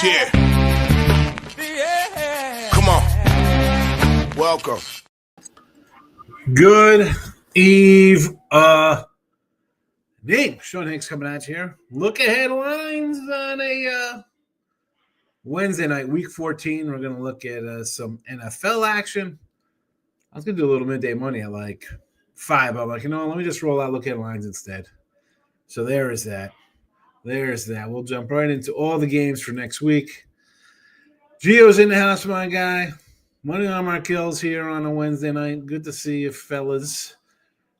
Yeah. Come on. Welcome. Good eve. Nate, Sean Higgs coming at you here. Look ahead lines on a Wednesday night, week 14. We're going to look at some NFL action. I was going to do a little midday money at like 5. I'm like, let me just roll out look ahead lines instead. So there is that. There's that. We'll jump right into all the games for next week. Gio's in the house, my guy. Money on our kills here on a Wednesday night. Good to see you, fellas.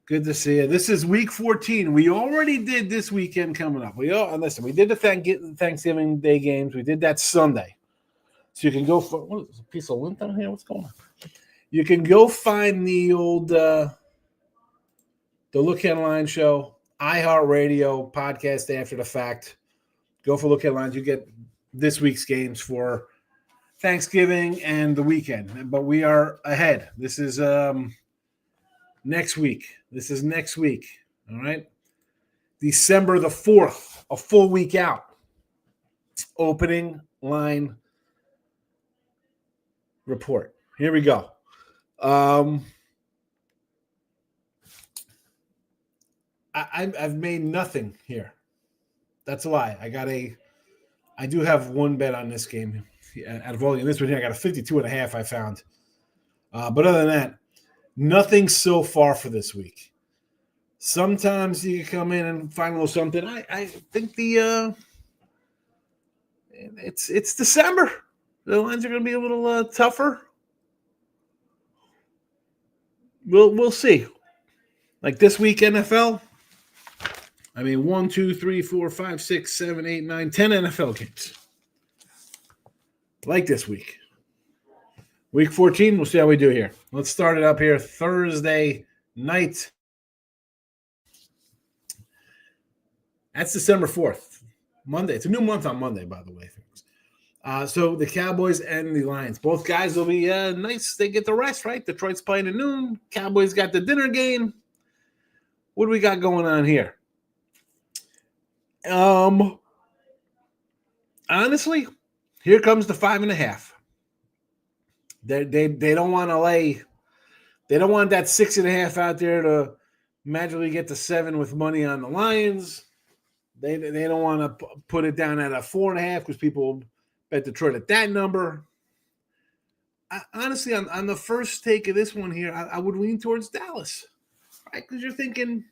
Good to see you. This is week 14. We already did this weekend coming up. We did the Thanksgiving Day games. We did that Sunday. So you can go for what is a piece of lint down here? What's going on? You can go find the old the Look Headline Show, iHeartRadio podcast after the fact. Go for Look Headlines. You get this week's games for Thanksgiving and the weekend. But we are ahead. This is next week. This is next week. All right. December the 4th, a full week out. Opening line report. Here we go. I've made nothing here. That's a lie. I do have one bet on this game. Out of all this one here, I got a 52.5 I found. But other than that, nothing so far for this week. Sometimes you can come in and find a little something. I think it's December. The lines are going to be a little tougher. We'll see. Like this week, NFL. I mean, 1, 2, 3, 4, 5, 6, 7, 8, 9, 10 NFL games. Like this week. Week 14, we'll see how we do here. Let's start it up here Thursday night. That's December 4th. Monday. It's a new month on Monday, by the way. So the Cowboys and the Lions. Both guys will be nice. They get the rest, right? Detroit's playing at noon. Cowboys got the dinner game. What do we got going on here? Honestly, here comes the 5.5. They don't want to lay. They don't want that 6.5 out there to magically get to 7 with money on the Lions. They don't want to put it down at a 4.5 because people bet Detroit at that number. Honestly, on the first take of this one here, I would lean towards Dallas, right? Because you're thinking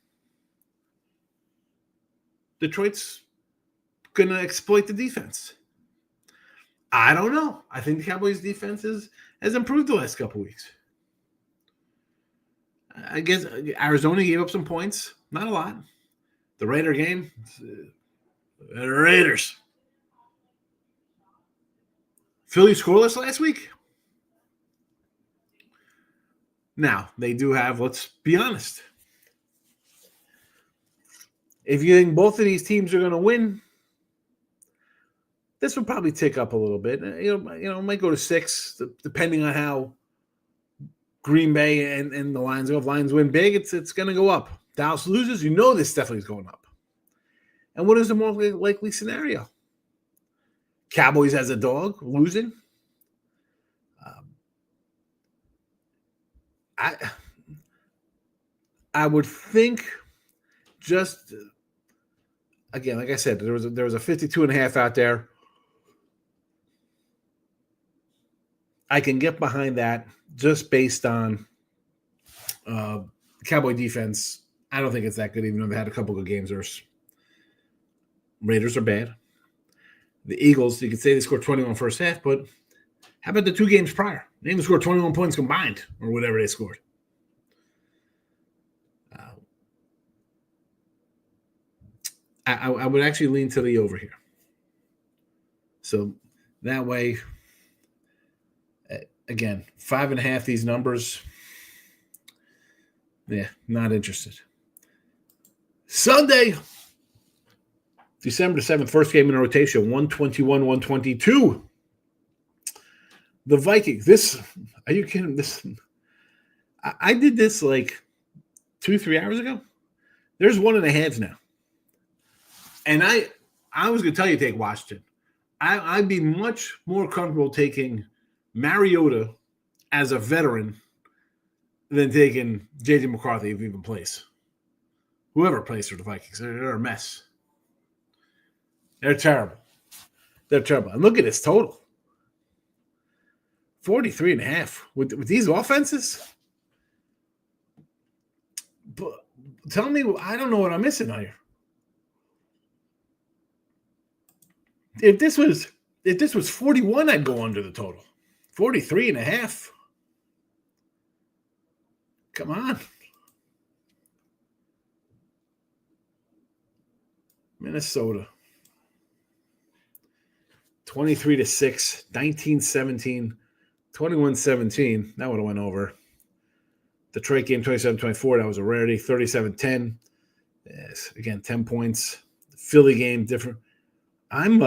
Detroit's going to exploit the defense. I don't know. I think the Cowboys' defense has improved the last couple weeks. I guess Arizona gave up some points. Not a lot. The Raider game, the Raiders. Philly scoreless last week. Now, they do have, let's be honest. If you think both of these teams are going to win, this will probably tick up a little bit. It might go to 6, depending on how Green Bay and the Lions go. If Lions win big, it's going to go up. Dallas loses, this definitely is going up. And what is the more likely scenario? Cowboys as a dog losing. I would think just again, like I said, there was a 52.5 out there. I can get behind that just based on Cowboy defense. I don't think it's that good, even though they had a couple good games. Raiders are bad. The Eagles, you could say they scored 21 first half, but how about the 2 games prior? They even scored 21 points combined, or whatever they scored. I would actually lean to the over here. So that way, again, 5.5, these numbers, not interested. Sunday, December 7th, first game in a rotation, 121-122. The Vikings. Are you kidding? I did this like 2-3 hours ago. There's 1.5 now. And I was going to tell you to take Washington. I'd be much more comfortable taking Mariota as a veteran than taking J.J. McCarthy if he even plays. Whoever plays for the Vikings, they're a mess. They're terrible. They're terrible. And look at this total. 43.5 with these offenses. But tell me, I don't know what I'm missing here. If this was 41, I'd go under the total. 43.5. Come on. Minnesota. 23-6, 19-17, 21-17. That would have went over. Detroit game 27-24. That was a rarity. 37-10. Yes, again, 10 points. Philly game different. I'm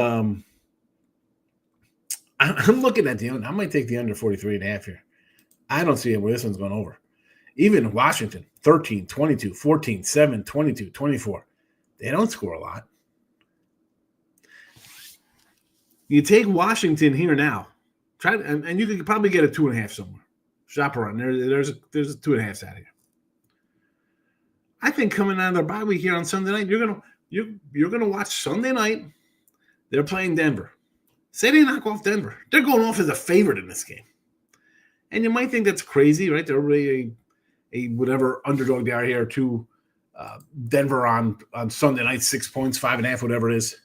looking at the under. I might take the under 43.5 here. I don't see it where this one's going over. Even Washington, 13, 22, 14, 7, 22, 24. They don't score a lot. You take Washington here now. And you could probably get a 2.5 somewhere. Shop around. There's a 2.5 out here. I think coming out of their bye week here on Sunday night, you're gonna watch Sunday night. They're playing Denver. Say they knock off Denver. They're going off as a favorite in this game. And you might think that's crazy, right? They're really a whatever underdog they are here to Denver on Sunday night, 6 points, 5.5, whatever it is.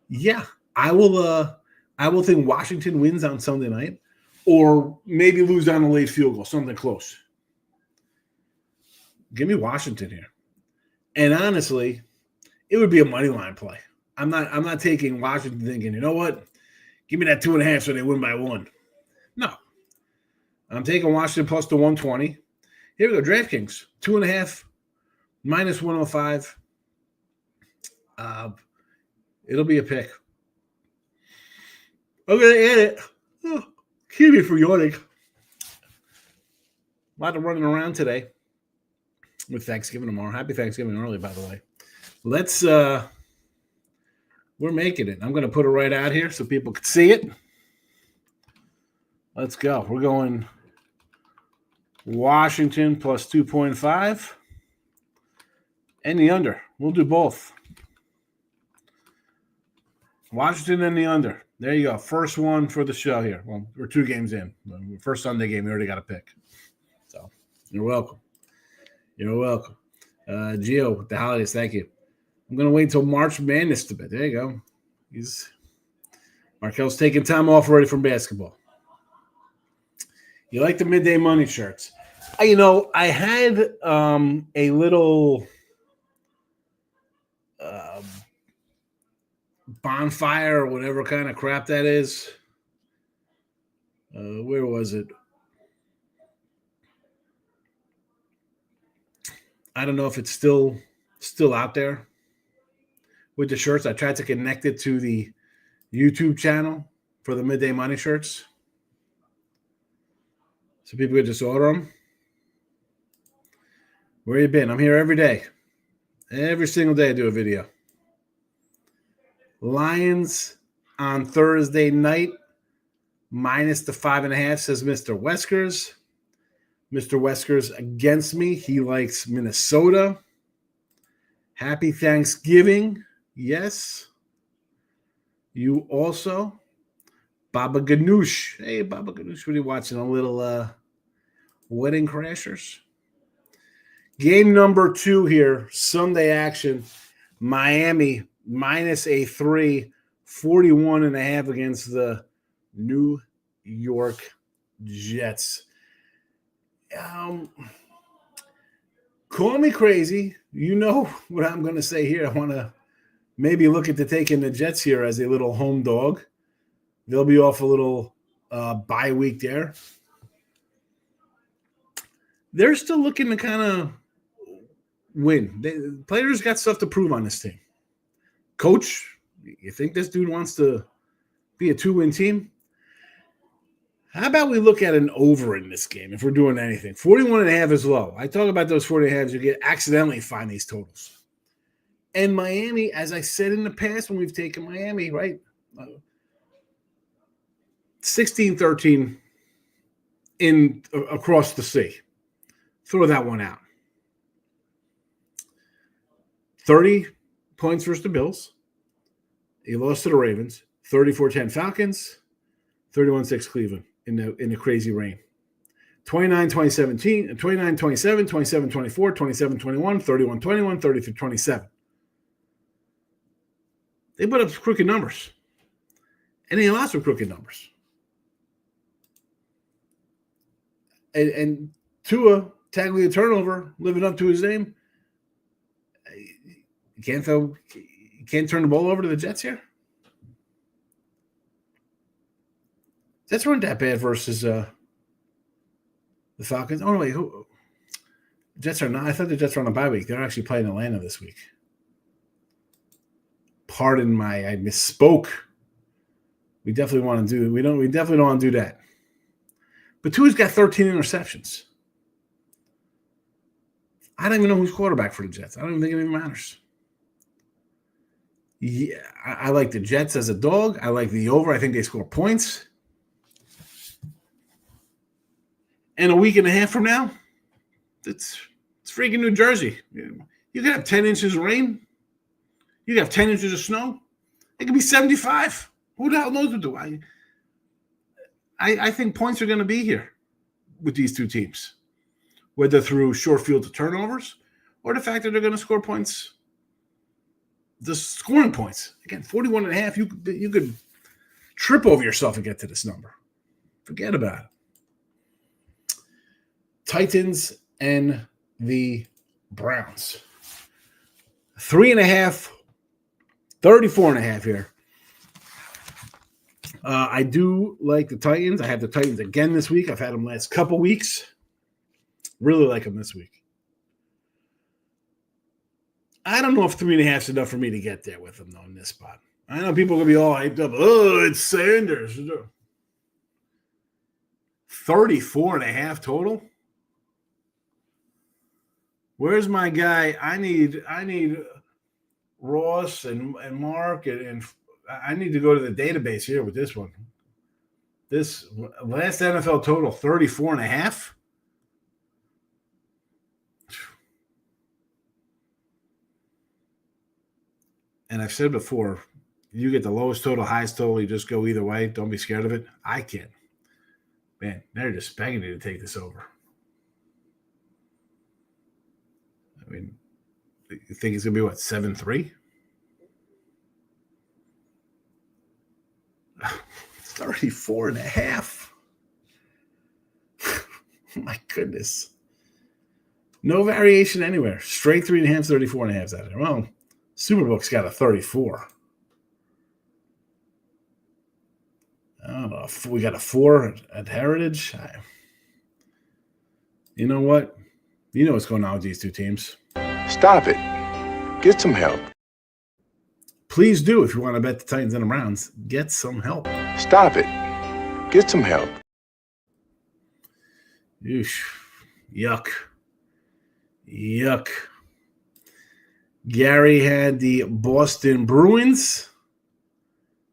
Yeah, I will think Washington wins on Sunday night, or maybe lose on a late field goal, something close. Give me Washington here. And honestly, it would be a money line play. I'm not taking Washington thinking, you know what? Give me that 2.5 so they win by 1. No. I'm taking Washington plus the 120. Here we go. DraftKings, 2.5 minus 105. It'll be a pick. I'm going to add it. Oh, excuse me for yawning. A lot of running around today with Thanksgiving tomorrow. Happy Thanksgiving early, by the way. Let's we're making it. I'm going to put it right out here so people can see it. Let's go. We're going Washington plus 2.5 and the under. We'll do both. Washington and the under. There you go. First one for the show here. Well, we're 2 games in. First Sunday game, we already got a pick. So you're welcome. You're welcome. Gio, with the holidays, thank you. I'm going to wait until March Madness to bet. There you go. Markel's taking time off already from basketball. You like the midday money shirts. I had a little bonfire or whatever kind of crap that is. Where was it? I don't know if it's still out there with the shirts. I tried to connect it to the YouTube channel for the midday money shirts, so people could just order them. Where you been? I'm here every day. Every single day I do a video. Lions on Thursday night, minus the 5.5, says Mr. Weskers. Mr. Weskers against me. He likes Minnesota. Happy Thanksgiving. Yes. You also. Baba Ganoush. Hey, Baba Ganoush, what are you watching? A little Wedding Crashers? Game number 2 here. Sunday action. Miami minus a 3. 41.5 against the New York Jets. Call me crazy. You know what I'm going to say here. I want to maybe look at taking the Jets here as a little home dog. They'll be off a little bye week there. They're still looking to kind of win. Players got stuff to prove on this team. Coach, you think this dude wants to be a 2-win team? How about we look at an over in this game if we're doing anything? 41.5 is low. I talk about those 40.5s. You get accidentally find these totals. And Miami, as I said in the past when we've taken Miami, right? 16-13 in across the sea. Throw that one out. 30 points versus the Bills. He lost to the Ravens. 34-10 Falcons. 31-6 Cleveland in the crazy rain. 29-2017, 29-27, 27-24, 27-21, 31-21, 33-27. They put up crooked numbers. And they lost with crooked numbers. And Tua tackling a turnover, living up to his name. You can't turn the ball over to the Jets here. Jets weren't that bad versus the Falcons. Oh no, wait, who? Jets are not. I thought the Jets were on a bye week. They're actually playing Atlanta this week. Pardon I misspoke. We definitely want to do. We definitely don't want to do that. But Tua's got 13 interceptions. I don't even know who's quarterback for the Jets. I don't even think it even matters. Yeah, I like the Jets as a dog. I like the over. I think they score points. And a week and a half from now, it's freaking New Jersey. You could have 10 inches of rain. You could have 10 inches of snow. It could be 75. Who the hell knows what to do? I think points are going to be here with these two teams, whether through short field to turnovers or the fact that they're going to score points. The scoring points. Again, 41.5, you could trip over yourself and get to this number. Forget about it. Titans and the Browns. 3.5, 34.5 here. I do like the Titans. I have the Titans again this week. I've had them last couple weeks. Really like them this week. I don't know if 3.5 is enough for me to get there with them, though, in this spot. I know people are going to be all hyped up. Oh, it's Sanders. 34.5 total. Where's my guy? I need Ross and Mark and I need to go to the database here with this one. This last NFL total, 34.5. And I've said before, you get the lowest total, highest total, you just go either way. Don't be scared of it. I can. Man, they're just begging me to take this over. I mean, you think it's going to be, what, 7-3? 34.5. My goodness. No variation anywhere. Straight 3.5, 34.5 out there. Well, Superbook's got a 34. I don't know. We got a 4 at Heritage. You know what? You know what's going on with these two teams. Stop it. Get some help. Please do, if you want to bet the Titans and the Browns, get some help. Stop it. Get some help. Eesh. Yuck. Yuck. Gary had the Boston Bruins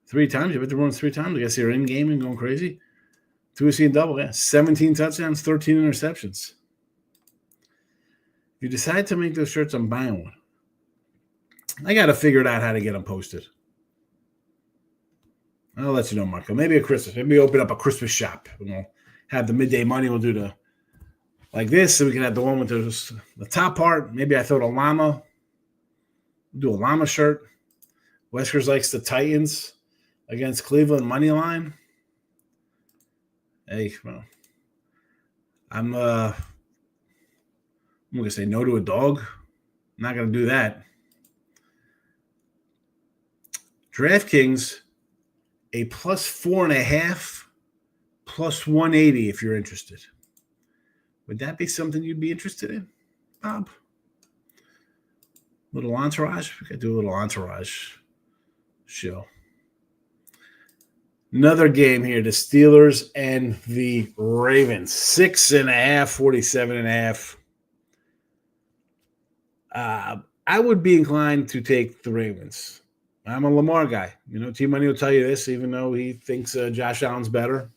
3 times. You bet the Bruins 3 times. I guess they're in game and going crazy. 2 and double, yeah. 17 touchdowns, 13 interceptions. If you decide to make those shirts, I'm buying one. I got to figure out how to get them posted. I'll let you know, Marco. Maybe a Christmas. Maybe open up a Christmas shop. We'll have the midday money. We'll do the like this, so we can have the one with the top part. Maybe I throw the llama. Do a llama shirt. Weskers likes the Titans against Cleveland money line. Hey, well, I'm gonna say no to a dog. I'm not gonna do that. DraftKings, a +4.5, +180 if you're interested. Would that be something you'd be interested in, Bob? Little entourage? We could do a little entourage show. Another game here, the Steelers and the Ravens. 6.5, 47.5. I would be inclined to take the Ravens. I'm a Lamar guy. T-Money will tell you this, even though he thinks Josh Allen's better.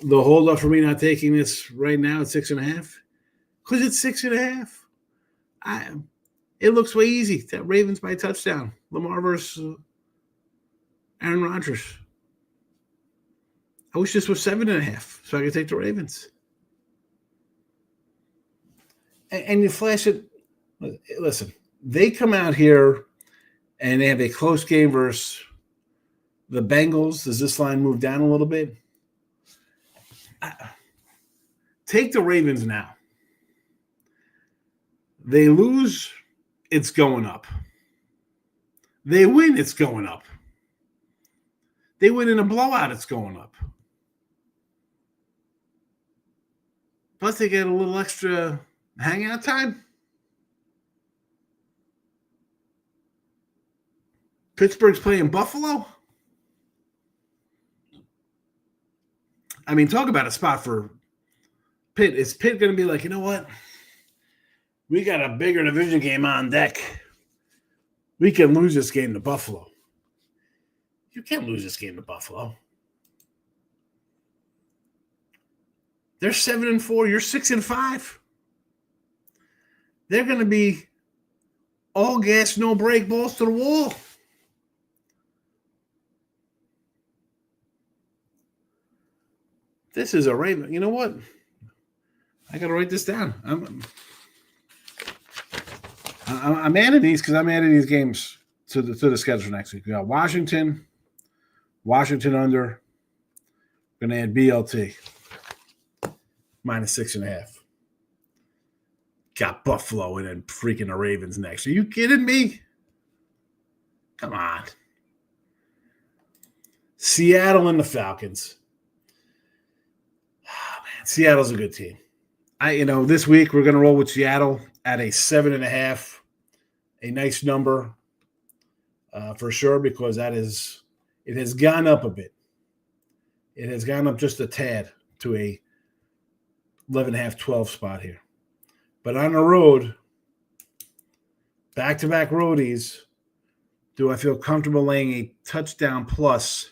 The holdup for me not taking this right now at 6.5, because it's 6.5. It looks way easy. That Ravens by touchdown. Lamar versus Aaron Rodgers. I wish this was 7.5 so I could take the Ravens. And you flash it. Listen, they come out here and they have a close game versus the Bengals. Does this line move down a little bit? Take the Ravens now. They lose, it's going up. They win, it's going up. They win in a blowout, it's going up. Plus, they get a little extra hangout time. Pittsburgh's playing Buffalo. I mean, talk about a spot for Pitt. Is Pitt going to be like, you know what? We got a bigger division game on deck. We can lose this game to Buffalo. You can't lose this game to Buffalo. They're 7-4. You're 6-5. They're going to be all gas, no brake, balls to the wall. This is a Raven. You know what? I got to write this down. I'm adding these because I'm adding these games to the schedule next week. We got Washington under. Going to add BLT minus 6.5. Got Buffalo and then freaking the Ravens next. Are you kidding me? Come on. Seattle and the Falcons. Oh, man, Seattle's a good team. This week we're going to roll with Seattle at a 7.5. A nice number for sure, because it has gone up a bit. It has gone up just a tad to a 11.5, 12 spot here. But on the road, back-to-back roadies, do I feel comfortable laying a touchdown plus?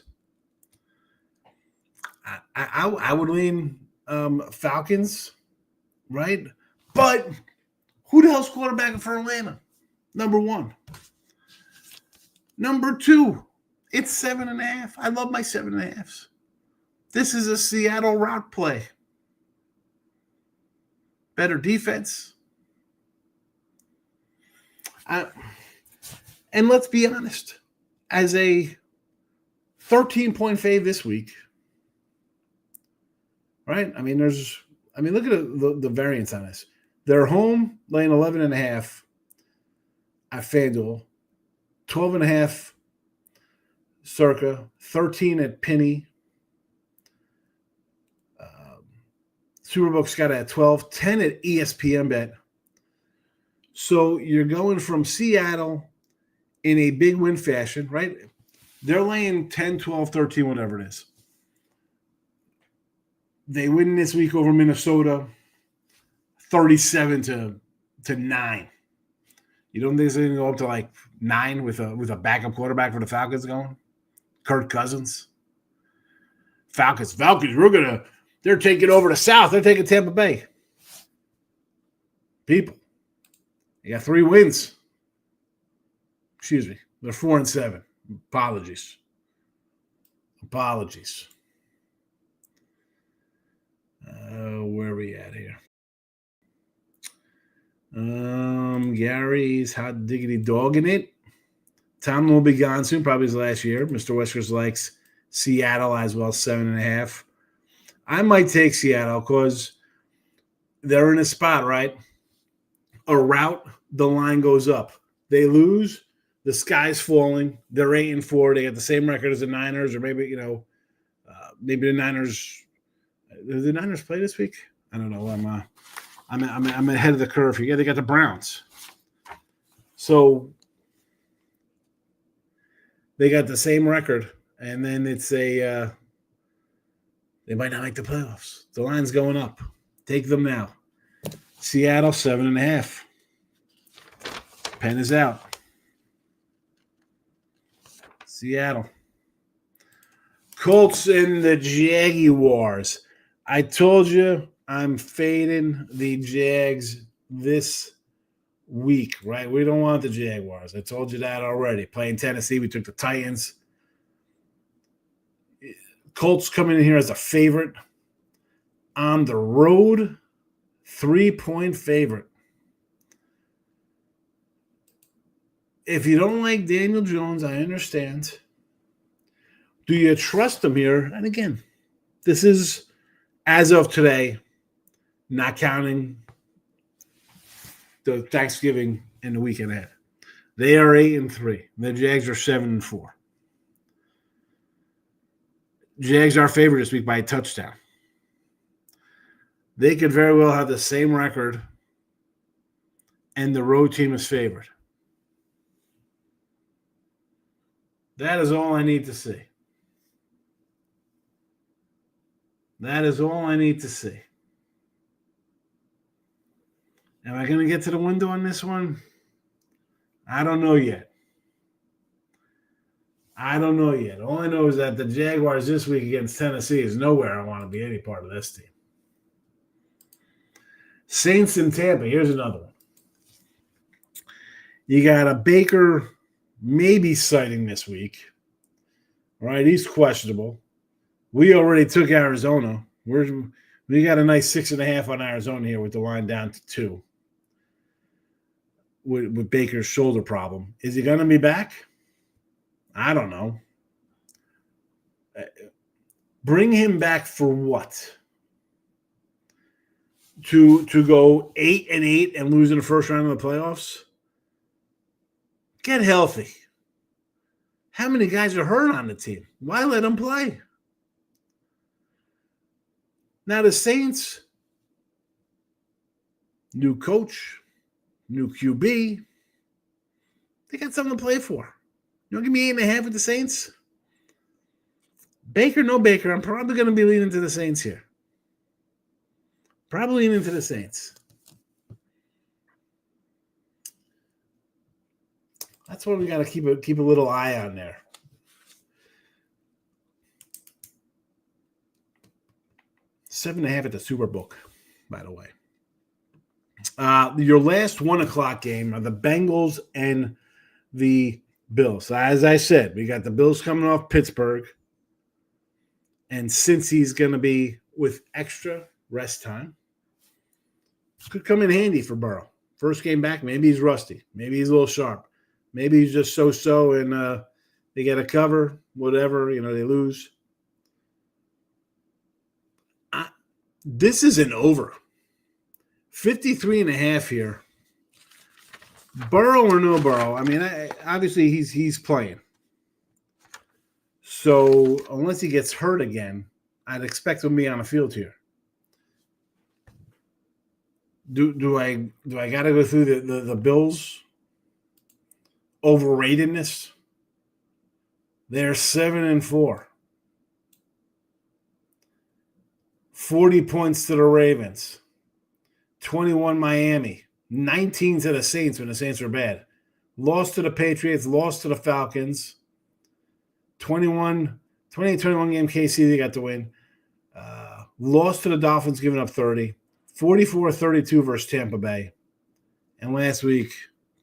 I would lean Falcons, right? But who the hell's quarterbacking for Atlanta? Number one. Number two, it's 7.5. I love my 7.5s. This is a Seattle route play. Better defense. And let's be honest, as a 13-point fave this week, right? Look at the variance on this. They're home laying 11.5 at FanDuel, 12.5 Circa, 13 at Penny. Superbook's got it at 12, 10 at ESPN Bet. So you're going from Seattle in a big win fashion, right? They're laying 10, 12, 13, whatever it is. They win this week over Minnesota 37-9. You don't think it's going to go up to like 9 with a backup quarterback for the Falcons going? Kirk Cousins. Falcons, they're taking over the South. They're taking Tampa Bay. People. They got 3 wins. Excuse me. They're 4-7. Apologies. Where are we at here? Gary's hot diggity dog in it. Tom will be gone soon, probably his last year. Mr. Weskers likes Seattle as well, 7.5. I might take Seattle because they're in a spot, right? A route, the line goes up. They lose, the sky's falling. They're 8-4. They got the same record as the Niners, or maybe maybe the Niners. Did the Niners play this week? I don't know. I'm ahead of the curve here. Yeah, they got the Browns. So they got the same record, and then it's they might not make the playoffs. The line's going up. Take them now. Seattle 7.5. Pen is out. Seattle. Colts and the Jaguars. I told you I'm fading the Jags this week, right? We don't want the Jaguars. I told you that already. Playing Tennessee, we took the Titans. Colts coming in here as a favorite. On the road, 3-point favorite. If you don't like Daniel Jones, I understand. Do you trust him here? And again, this is, as of today, not counting the Thanksgiving and the weekend ahead. They are 8-3. The Jags are 7-4. Jags are favored this week by a touchdown. They could very well have the same record, and the road team is favored. That is all I need to see. That is all I need to see. Am I going to get to the window on this one? I don't know yet. All I know is that the Jaguars this week against Tennessee is nowhere I want to be any part of this team. Saints in Tampa. Here's another one. You got a Baker maybe sighting this week. All right, he's questionable. We already took Arizona. We got a nice 6.5 on Arizona here with the line down to 2 with Baker's shoulder problem. Is he going to be back? I don't know. Bring him back for what? To go 8-8 and lose in the first round of the playoffs? Get healthy. How many guys are hurt on the team? Why let them play? Now the Saints, new coach, new QB, they got something to play for. You don't give me 8.5 with the Saints? Baker, no Baker, I'm probably going to be leaning to the Saints here. Probably leaning to the Saints. That's what we got to keep a little eye on there. $7.5 at the Superbook, by the way. Your last 1:00 game are the Bengals and the Bills. So as I said, we got the Bills coming off Pittsburgh. And since he's going to be with extra rest time, could come in handy for Burrow. First game back, maybe he's rusty. Maybe he's a little sharp. Maybe he's just so-so and they get a cover, whatever, they lose. This is an over. 53.5 here. Burrow or no Burrow? I mean, obviously he's playing. So unless he gets hurt again, I'd expect him to be on the field here. Do I got to go through the Bills' overratedness? They're 7-4. 40 points to the Ravens. 21 Miami. 19 to the Saints when the Saints were bad. Lost to the Patriots. Lost to the Falcons. 28-21 game KC, they got the win. Lost to the Dolphins, giving up 30. 44-32 versus Tampa Bay. And last week,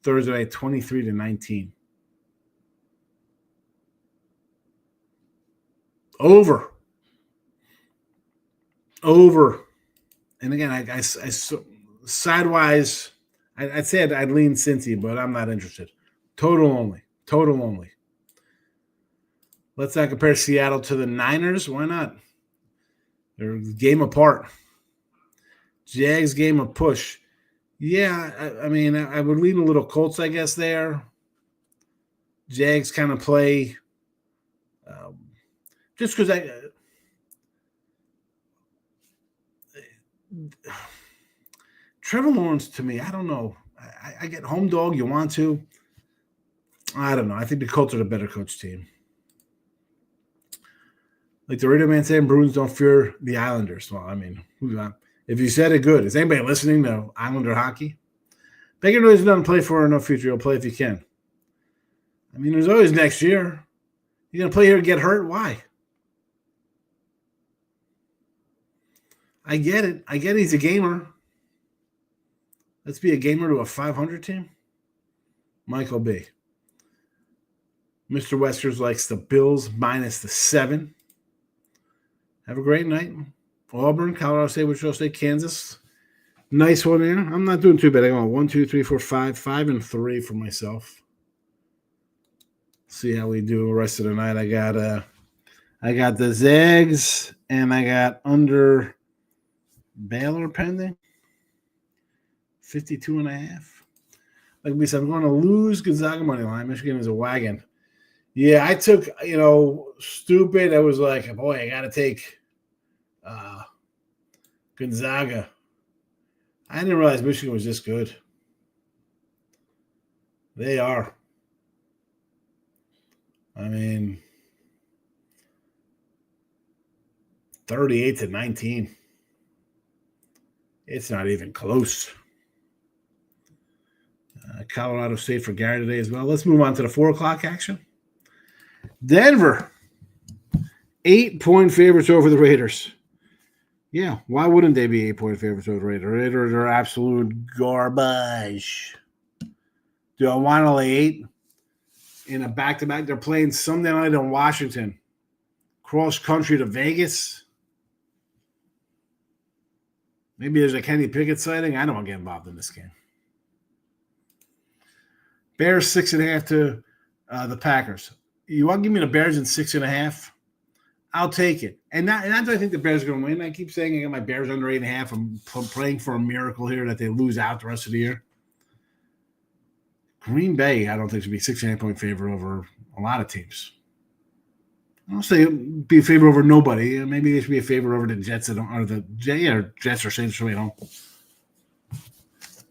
Thursday night, 23-19. Over. And again, I sidewise, I'd say I'd lean Cincy, but I'm not interested. Total only. Let's not compare Seattle to the Niners. Why not? They're a game apart. Jags game a push. Yeah, I mean, I would lean a little Colts, I guess, there. Jags kind of play just because Trevor Lawrence, to me, I don't know. I get home dog. You want to? I don't know. I think the Colts are the better coach team. Like the radio man saying, Bruins don't fear the Islanders. Well, I mean, if you said it, good. Is anybody listening to Islander hockey? Baker knows he doesn't play for no future. He'll play if he can. I mean, there's always next year. You're going to play here and get hurt? Why? I get it. I get he's a gamer. Let's be a gamer to a 500 team. Michael B. Mr. Westers likes the Bills minus the 7. Have a great night. Auburn, Colorado State, Wichita State, Kansas. Nice one there. I'm not doing too bad. I got 1, 2, 3, 4, 5. 5 and 3 for myself. See how we do the rest of the night. I got the Zags and I got under Baylor pending. 52.5. Like we said, I'm going to lose Gonzaga money line. Michigan is a wagon. Yeah, I took, stupid. I was like, boy, I got to take Gonzaga. I didn't realize Michigan was this good. They are. I mean, 38-19. It's not even close. Colorado State for Gary today as well. Let's move on to the 4 o'clock action. Denver, 8-point favorites over the Raiders. Yeah, why wouldn't they be 8-point favorites over the Raiders? Raiders are absolute garbage. Do I want to lay 8 in a back-to-back? They're playing Sunday night in Washington. Cross country to Vegas. Maybe there's a Kenny Pickett sighting. I don't want to get involved in this game. Bears 6.5 to the Packers. You want to give me the Bears in 6.5? I'll take it. And not do I think the Bears are going to win. I keep saying I got my Bears under 8.5. I'm praying for a miracle here that they lose out the rest of the year. Green Bay, I don't think should be 6.5-point favorite over a lot of teams. I don't say be a favorite over nobody. Maybe they should be a favorite over the Jets or the Jets or Saints at home.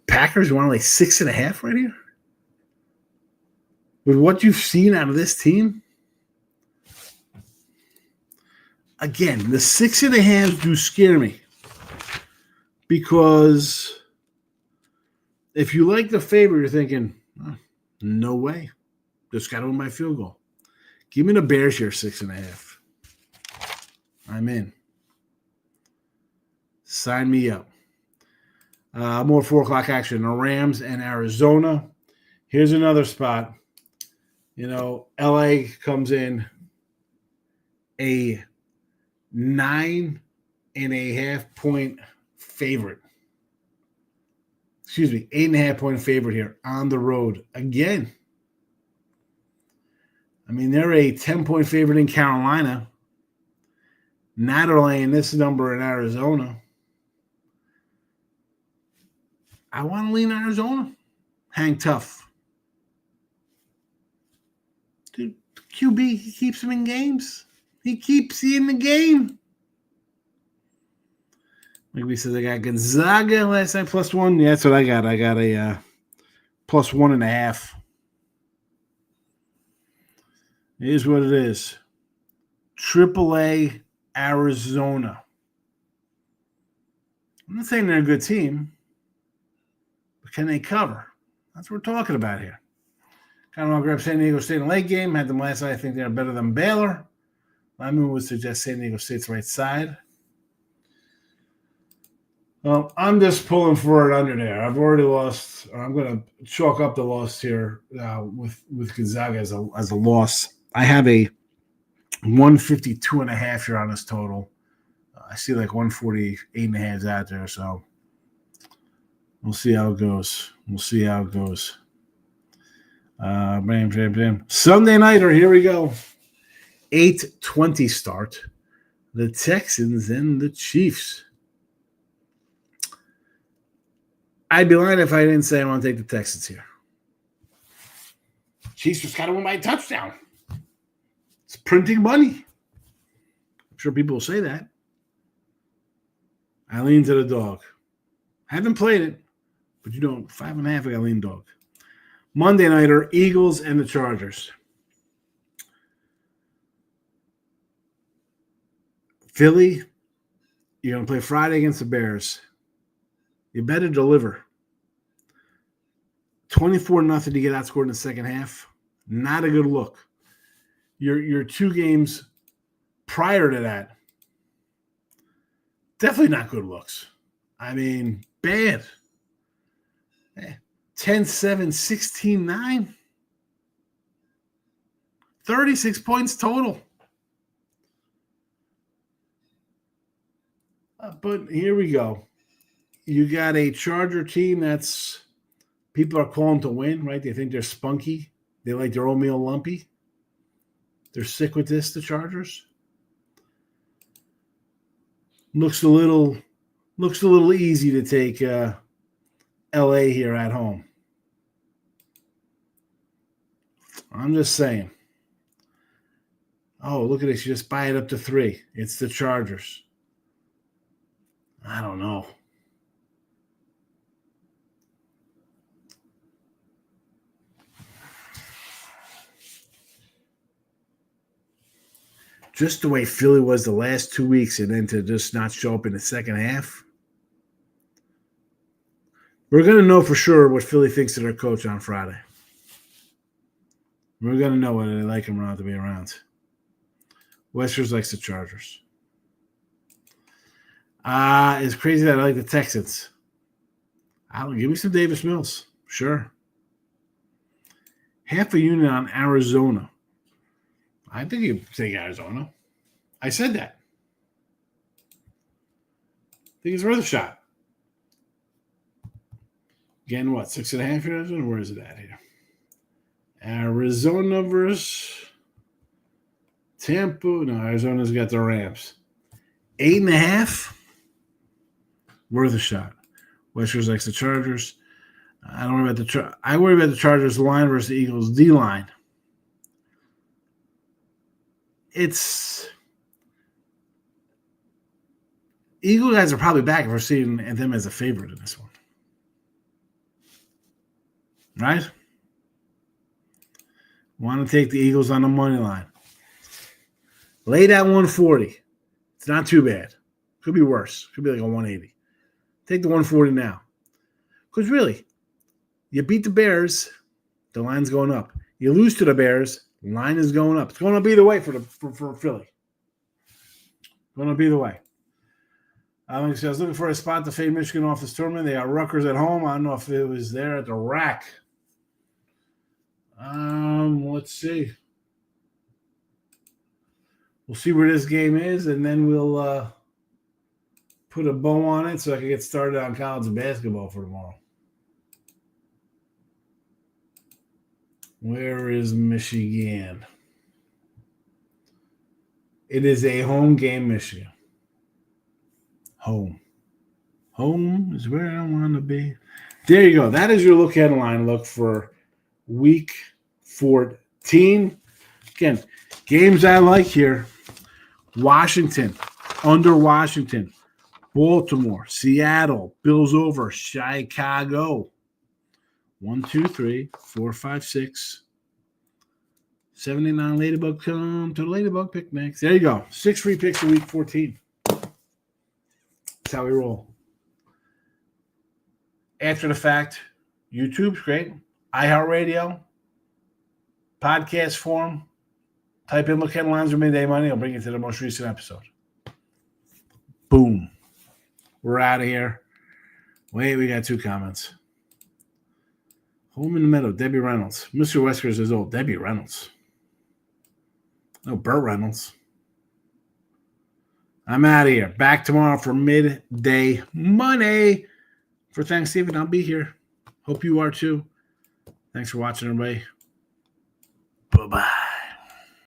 Packers, you want to lay 6.5 right here? With what you've seen out of this team? Again, the 6.5 do scare me. Because if you like the favorite, you're thinking, oh, no way. Just got to win by field goal. Give me the Bears here, 6.5. I'm in. Sign me up. More 4 o'clock action. The Rams and Arizona. Here's another spot. LA comes in a 9.5-point favorite. Excuse me, 8.5-point favorite here on the road again. I mean, they're a 10-point favorite in Carolina. Now they're laying this number in Arizona. I want to lean Arizona. Hang tough. Dude, QB, he keeps him in games. He keeps you in the game. Like we said, I got Gonzaga last night, +1. Yeah, that's what I got. I got a +1.5. It is what it is. AAA Arizona. I'm not saying they're a good team, but can they cover? That's what we're talking about here. Kind of want to grab San Diego State in the late game. Had them last night. I think they're better than Baylor. My move would suggest San Diego State's right side. Well, I'm just pulling for it under there. I've already lost. I'm going to chalk up the loss here with Gonzaga as a loss. I have a 152.5 here on this total. I see like 148.5 out there, so we'll see how it goes. Sunday nighter, here we go. 8:20 start. The Texans and the Chiefs. I'd be lying if I didn't say I want to take the Texans here. Chiefs just got to win by a touchdown. It's printing money. I'm sure people will say that. I lean to the dog. Haven't played it, but 5.5, I got lean dog. Monday nighter, Eagles and the Chargers. Philly, you're going to play Friday against the Bears. You better deliver. 24-0 to get outscored in the second half. Not a good look. Your 2 games prior to that, definitely not good looks. I mean, bad. 10-7, 16-9. 36 points total. But here we go. You got a Charger team that's people are calling to win, right? They think they're spunky. They like their oatmeal lumpy. They're sick with this, the Chargers. Looks a little easy to take LA here at home. I'm just saying. Oh, look at this. You just buy it up to 3. It's the Chargers. I don't know. Just the way Philly was the last 2 weeks and then to just not show up in the second half. We're going to know for sure what Philly thinks of their coach on Friday. We're going to know whether they like him or not to be around. Westers likes the Chargers. It's crazy that I like the Texans. Give me some Davis Mills. Sure. Half a unit on Arizona. I think you take Arizona. I said that. I think it's worth a shot. Again, what? 6.5 here? Arizona? Where is it at here? Arizona versus Tampa. No, Arizona's got the Rams. 8.5. Worth a shot. Westers likes the Chargers. I worry about the Chargers line versus the Eagles D line. It's Eagle guys are probably back if we're seeing them as a favorite in this one. Right? Want to take the Eagles on the money line. Lay that 140. It's not too bad. Could be worse. Could be like a 180. Take the 140 now. Because really, you beat the Bears, the line's going up. You lose to the Bears, the line is going up. It's going up either way for Philly. Going up either way. I was looking for a spot to fade Michigan off this tournament. They got Rutgers at home. I don't know if it was there at the rack. Let's see. We'll see where this game is, and then we'll put a bow on it so I can get started on college basketball for tomorrow. Where is Michigan? It is a home game, Michigan. Home is where I want to be. There you go. That is your look headline look for week 14. Again, games I like here. Washington, under Washington. Baltimore, Seattle, Bills over, Chicago. 1, 2, 3, 4, 5, 6. 79 Ladybug, come to the Ladybug picnics. There you go. 6 free picks for week 14. That's how we roll. After the fact, YouTube's great. iHeartRadio, podcast form. Type in Look Headlines or Midday Money. I'll bring you to the most recent episode. Boom. We're out of here. Wait, we got 2 comments. Home in the middle, Debbie Reynolds. Mr. Weskers is old. Debbie Reynolds. No, Burt Reynolds. I'm out of here. Back tomorrow for Midday Money. For Thanksgiving, I'll be here. Hope you are too. Thanks for watching, everybody. Bye-bye.